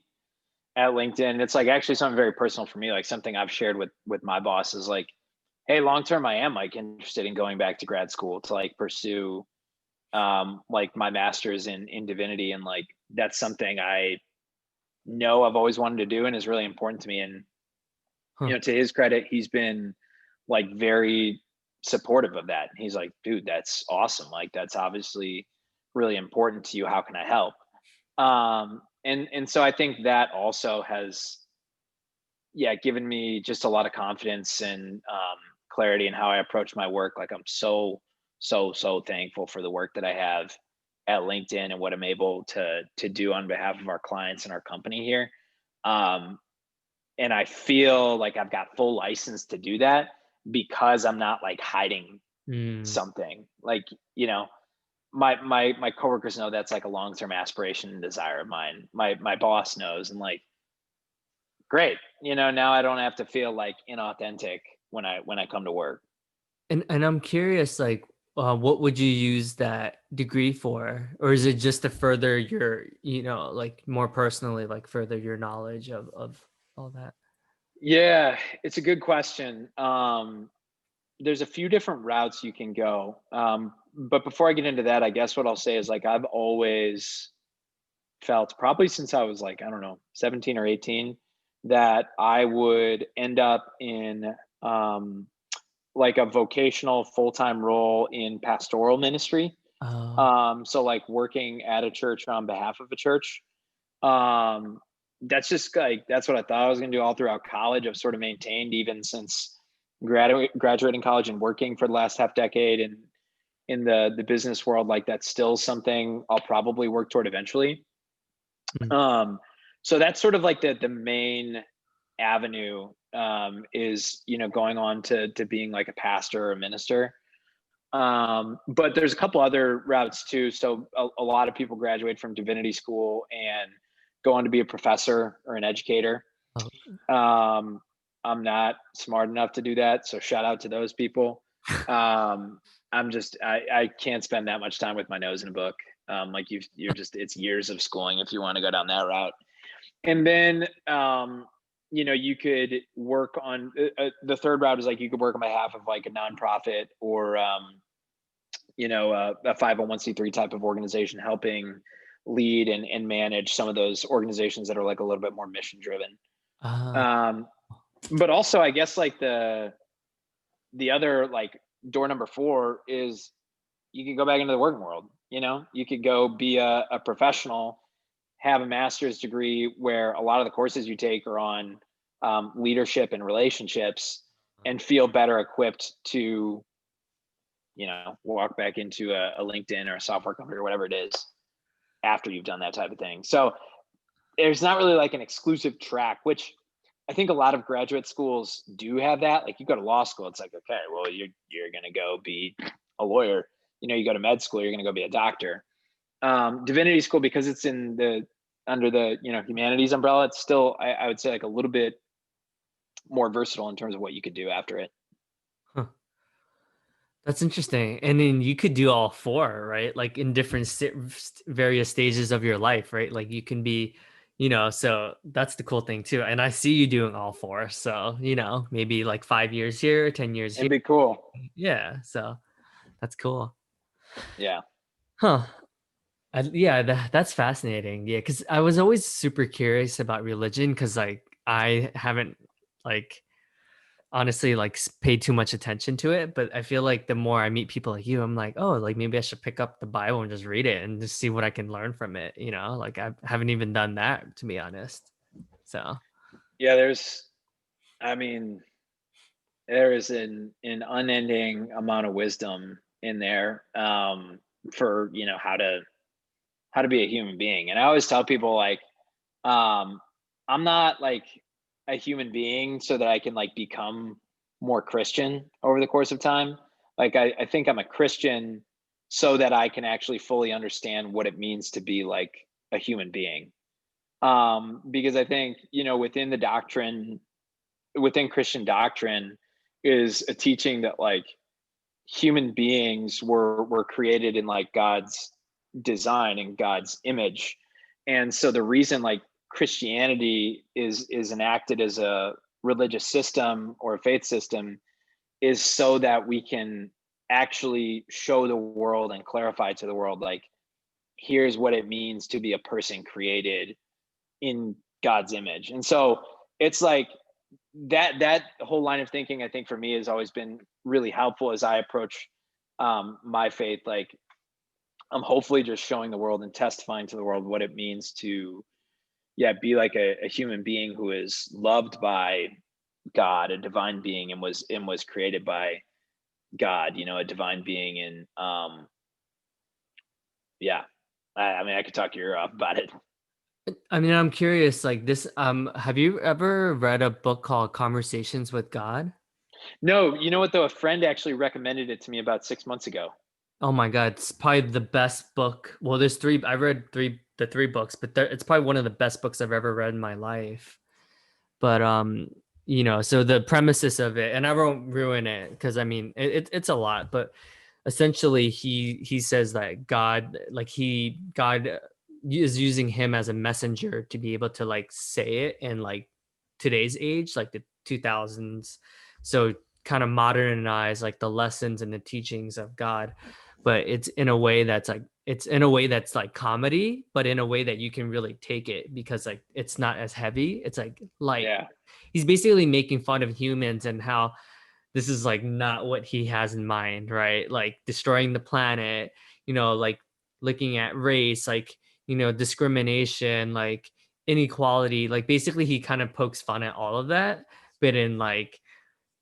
at LinkedIn, it's like actually something very personal for me, like something I've shared with my boss is like, hey, long term I am like interested in going back to grad school to like pursue like my master's in divinity, and like that's something I know I've always wanted to do and is really important to me. And Huh. to his credit, he's been like very supportive of that. He's like, dude, that's awesome. Like that's obviously really important to you. How can I help? And so I think that also has, yeah, given me just a lot of confidence and clarity in how I approach my work. Like I'm so thankful for the work that I have at LinkedIn and what I'm able to do on behalf of our clients and our company here. Um, and I feel like I've got full license to do that because I'm not like hiding Mm. something. Like, you know, my coworkers know that's like a long-term aspiration and desire of mine. My boss knows, and like, great. Now I don't have to feel like inauthentic when I come to work. And I'm curious, like, what would you use that degree for? Or is it just to further your, like more personally, like further your knowledge of all that? Yeah, it's a good question. There's a few different routes you can go. But before I get into that, I guess what I'll say is like I've always felt, probably since I was like, I don't know, 17 or 18, that I would end up in um, like a vocational full-time role in pastoral ministry. Oh, So like working at a church on behalf of a church. Um, that's just like that's what I thought I was gonna do all throughout college. I've sort of maintained even since graduating college and working for the last half decade and in the business world, like that's still something I'll probably work toward eventually. mm, Um, so that's sort of like the main avenue, is going on to being like a pastor or a minister. But there's a couple other routes too. So a lot of people graduate from divinity school and go on to be a professor or an educator. oh. Um, I'm not smart enough to do that, so shout out to those people. I can't spend that much time with my nose in a book. Like you're just, it's years of schooling if you want to go down that route. And then you could work on the third route is like you could work on behalf of like a nonprofit or a 501c3 type of organization, helping lead and manage some of those organizations that are like a little bit more mission driven. Ah, Um, but also, I guess like the other like door number four is you could go back into the working world. You could go be a professional, have a master's degree where a lot of the courses you take are on leadership and relationships, and feel better equipped to walk back into a LinkedIn or a software company or whatever it is after you've done that type of thing. So there's not really like an exclusive track, which I think a lot of graduate schools do have that. Like you go to law school, it's like, okay, well, you're gonna go be a lawyer. You go to med school, you're gonna go be a doctor. Divinity school, because it's in the under the humanities umbrella, it's still I would say like a little bit more versatile in terms of what you could do after it. huh. That's interesting. And then you could do all four, right? Like in different various stages of your life, right? Like you can be, so that's the cool thing too. And I see you doing all four. So, maybe like 5 years here, 10 years It'd here. be cool. Yeah. So that's cool. Yeah. Huh. Yeah, that's fascinating. Yeah, because I was always super curious about religion because like I haven't like honestly like pay too much attention to it. But I feel like the more I meet people like you, I'm like, oh, like maybe I should pick up the Bible and just read it and just see what I can learn from it. Like I haven't even done that, to be honest. So Yeah, I mean, there is an unending amount of wisdom in there, for how to be a human being. And I always tell people like, um, I'm not like a human being so that I can like become more Christian over the course of time. Like I think I'm a Christian so that I can actually fully understand what it means to be like a human being. Because I think, within Christian doctrine is a teaching that like human beings were created in like God's design and God's image. And so the reason like Christianity is enacted as a religious system or a faith system is so that we can actually show the world and clarify to the world like, here's what it means to be a person created in God's image. And so it's like that whole line of thinking, I think for me has always been really helpful as I approach my faith. Like I'm hopefully just showing the world and testifying to the world what it means to, yeah, be like a human being who is loved by God, a divine being, and was created by God, a divine being. And yeah, I mean, I could talk your ear off about it. I mean, I'm curious, like this, have you ever read a book called Conversations with God? No, you know what though? A friend actually recommended it to me about 6 months ago. Oh my God, it's probably the best book. Well, there's three, I read the three books, but it's probably one of the best books I've ever read in my life. But so the premises of it, and I won't ruin it because I mean it's a lot, but essentially he says that God is using him as a messenger to be able to like say it in like today's age, like the 2000s. So kind of modernize like the lessons and the teachings of God, but it's in a way that's like comedy, but in a way that you can really take it because like it's not as heavy. It's like light. Yeah, He's basically making fun of humans and how this is like not what he has in mind, right? Like destroying the planet, like looking at race, like, discrimination, like inequality. Like basically he kind of pokes fun at all of that, but in like,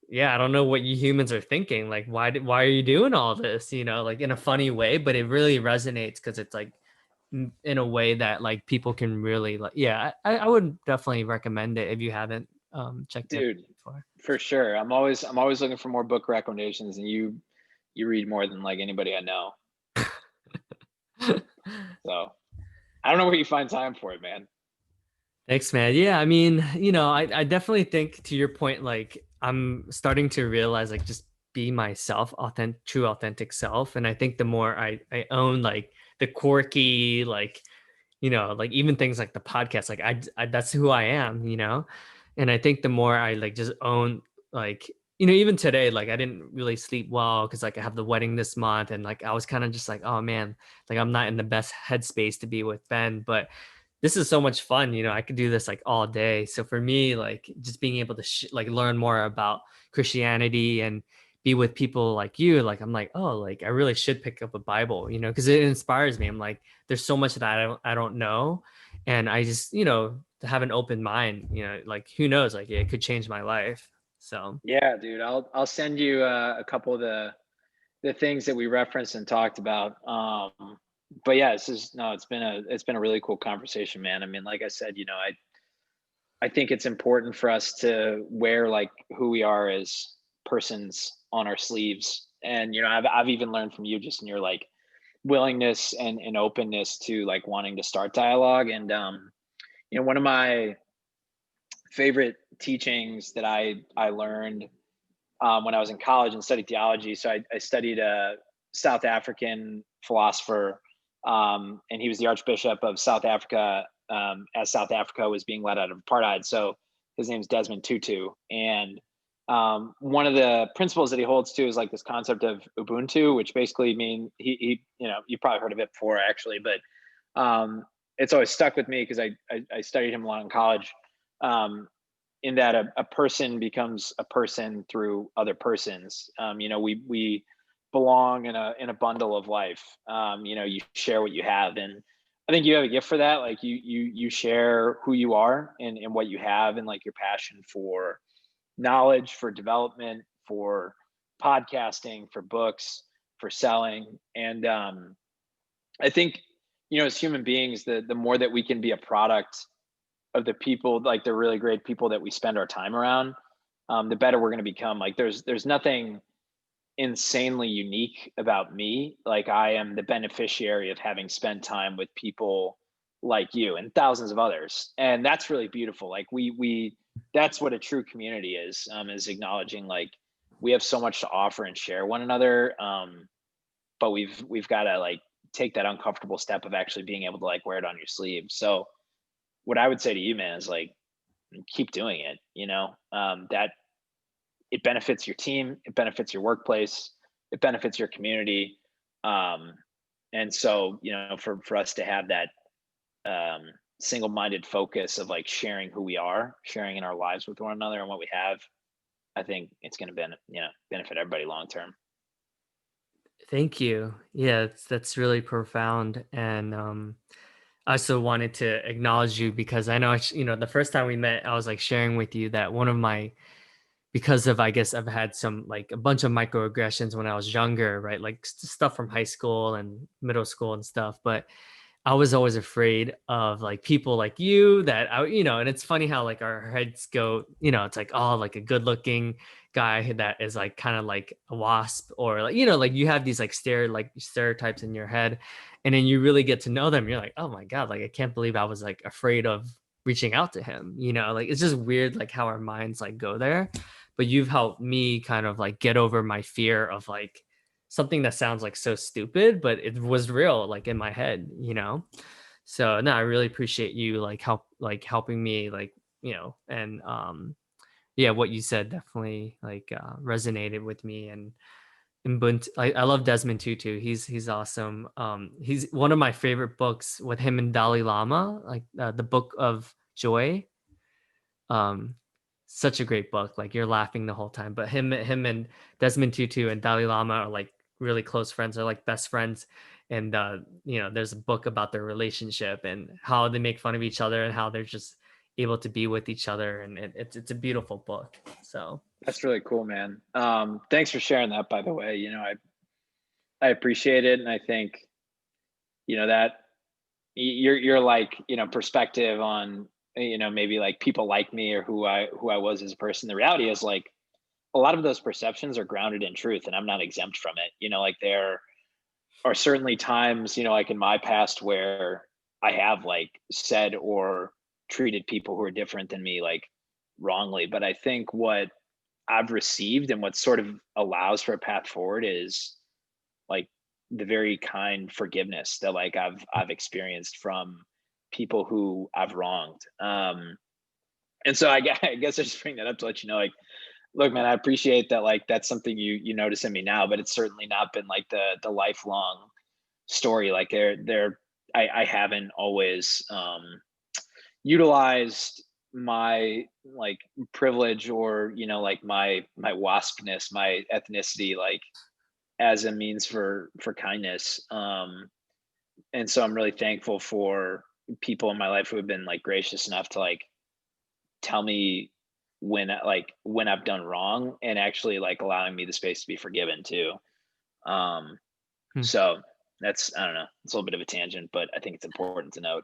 yeah, I don't know what you humans are thinking. Like, why are you doing all this? Like in a funny way, but it really resonates because it's like in a way that like people can really like. Yeah, I would definitely recommend it if you haven't checked it dude, before. for sure. I'm always looking for more book recommendations, and you read more than like anybody I know. So I don't know where you find time for it, man. Thanks, man. Yeah, I mean, I definitely think to your point, like I'm starting to realize like just be myself, true authentic self. And I think the more I own like the quirky, like even things like the podcast, like I that's who I am. And I think the more I like just own like, even today, like I didn't really sleep well because like I have the wedding this month and like I was kind of just like, oh man, like I'm not in the best headspace to be with Ben, but this is so much fun. I could do this like all day. So for me, like just being able to like learn more about Christianity and be with people like you, like I'm like, oh, like I really should pick up a Bible, because it inspires me. I'm like, there's so much that I don't know, and I just to have an open mind, like who knows, like it could change my life. So Yeah, dude, I'll send you a couple of the things that we referenced and talked about. But yeah, this is no, it's been a really cool conversation, man. I mean, like I said, I think it's important for us to wear like who we are as persons on our sleeves. And I've even learned from you just in your like willingness and openness to like wanting to start dialogue. And one of my favorite teachings that I learned when I was in college and studied theology. So I studied a South African philosopher, and he was the Archbishop of South Africa, as South Africa was being let out of apartheid. So his name is Desmond Tutu, and one of the principles that he holds to is like this concept of Ubuntu, which basically mean he you probably heard of it before actually, but it's always stuck with me because I studied him a lot in college. Um, in that a person becomes a person through other persons. You know, we belong in a bundle of life. You know, you share what you have, and I think you have a gift for that. Like you share who you are and what you have, and like your passion for knowledge, for development, for podcasting, for books, for selling. And I think, you know, as human beings, the more that we can be a product of the people, like the really great people that we spend our time around, the better we're going to become. Like there's nothing insanely unique about me. Like I am the beneficiary of having spent time with people like you and thousands of others, and that's really beautiful. Like we that's what a true community is acknowledging like we have so much to offer and share one another. But we've got to like take that uncomfortable step of actually being able to like wear it on your sleeve. So what I would say to you, man, is like keep doing it. You know, that it benefits your team, it benefits your workplace, it benefits your community. Um, and so, you know, for us to have that single-minded focus of like sharing who we are, sharing in our lives with one another and what we have, I think it's going to benefit everybody long term. Thank you. Yeah, that's really profound. And I also wanted to acknowledge you because I know, the first time we met, I was like sharing with you that one of my, because of, I guess I've had some like a bunch of microaggressions when I was younger, right? Like stuff from high school and middle school and stuff. But I was always afraid of like people like you that and it's funny how like our heads go, it's like, oh, like a good looking guy that is like kind of like a wasp, or like, like you have these like stereotypes in your head, and then you really get to know them. You're like, oh my God, like I can't believe I was like afraid of reaching out to him, like it's just weird like how our minds like go there. But you've helped me kind of like get over my fear of like something that sounds like so stupid, but it was real, like in my head. So no, I really appreciate you helping me, and yeah, what you said definitely resonated with me. And Ubuntu, I love Desmond Tutu. He's awesome. He's one of my favorite books with him and Dalai Lama, like the Book of Joy. Um, Such a great book. Like you're laughing the whole time. But him and Desmond Tutu and Dalai Lama are like really close friends. They're like best friends. And there's a book about their relationship and how they make fun of each other and how they're just able to be with each other. And it's a beautiful book. So That's really cool, man. Thanks for sharing that, by the way. You know, I appreciate it, and I think that you're like perspective on maybe like people like me or who I was as a person. The reality is like a lot of those perceptions are grounded in truth, and I'm not exempt from it. Like there are certainly times like in my past where I have like said or treated people who are different than me like wrongly. But I think what I've received and what sort of allows for a path forward is like the very kind forgiveness that like I've experienced from people who I've wronged. And so I guess I just bring that up to let you know, like, look, man, I appreciate that. Like, that's something you notice in me now, but it's certainly not been like the lifelong story. Like, I haven't always utilized my like privilege or like my waspness, my ethnicity, like as a means for kindness. And so I'm really thankful for people in my life who have been like gracious enough to like tell me when I've done wrong and actually like allowing me the space to be forgiven too. Um, hmm. so that's, I don't know, it's a little bit of a tangent, but I think it's important to note.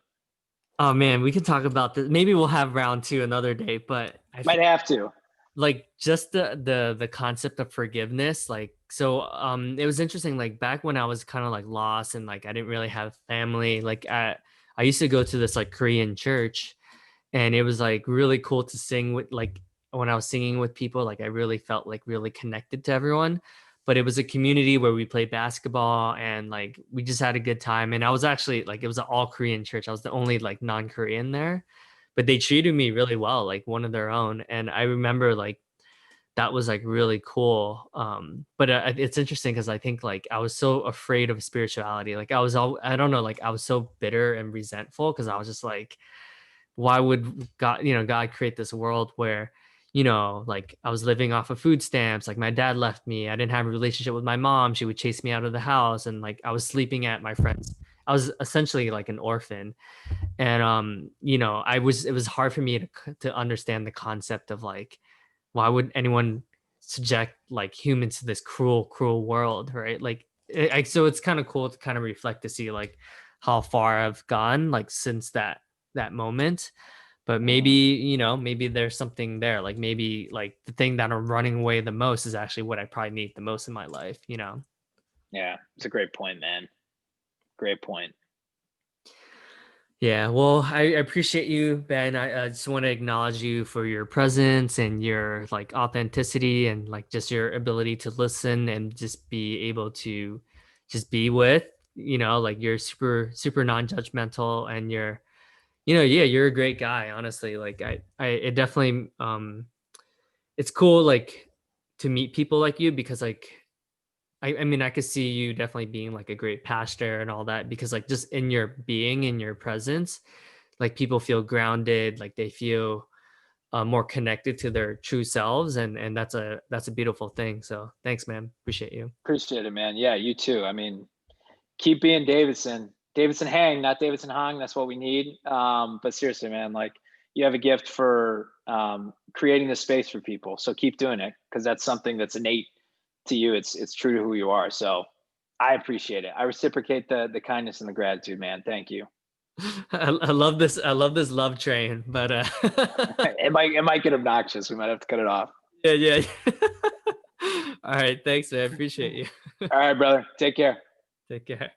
Oh man, we can talk about this. Maybe we'll have round two another day, but Might have to. like just the concept of forgiveness, like, so it was interesting, like back when I was kind of like lost and like I didn't really have family, like I used to go to this like Korean church, and it was like really cool to sing with, like when I was singing with people, like I really felt like really connected to everyone. But it was a community where we played basketball and like we just had a good time. And I was actually like, it was an all Korean church. I was the only like non-Korean there, but they treated me really well, like one of their own. And I remember like that was like really cool. But it's interesting because I think like I was so afraid of spirituality. Like I don't know, like I was so bitter and resentful because I was just like, why would God create this world where, like I was living off of food stamps, like my dad left me, I didn't have a relationship with my mom, she would chase me out of the house, and like I was sleeping at my friend's. I was essentially like an orphan. And it was hard for me to understand the concept of like, why would anyone subject like humans to this cruel world, right? Like so it's kind of cool to kind of reflect to see like how far I've gone like since that moment. But maybe, Mhm. maybe there's something there. Like maybe like the thing that I'm running away the most is actually what I probably need the most in my life. Yeah, it's a great point, man. Great point. Yeah, well, I appreciate you, Ben. I just want to acknowledge you for your presence and your like authenticity and like just your ability to listen and just be able to just be with, like you're super non-judgmental, and yeah, you're a great guy, honestly. Like it definitely it's cool like to meet people like you, because like I mean, I could see you definitely being like a great pastor and all that, because like just in your being, in your presence, like people feel grounded, like they feel more connected to their true selves, and that's a beautiful thing. So thanks, man. Appreciate you. Appreciate it, man. Yeah, you too. I mean, keep being Davidson. Davidson Hang, not Davidson Hong. That's what we need. But seriously, man, like you have a gift for creating the space for people. So keep doing it, because that's something that's innate to you. It's true to who you are. So I appreciate it. I reciprocate the kindness and the gratitude, man. Thank you. I love this. I love this love train, but It might get obnoxious. We might have to cut it off. yeah, yeah. All right, thanks, man. Appreciate you. All right, brother. Take care. Take care.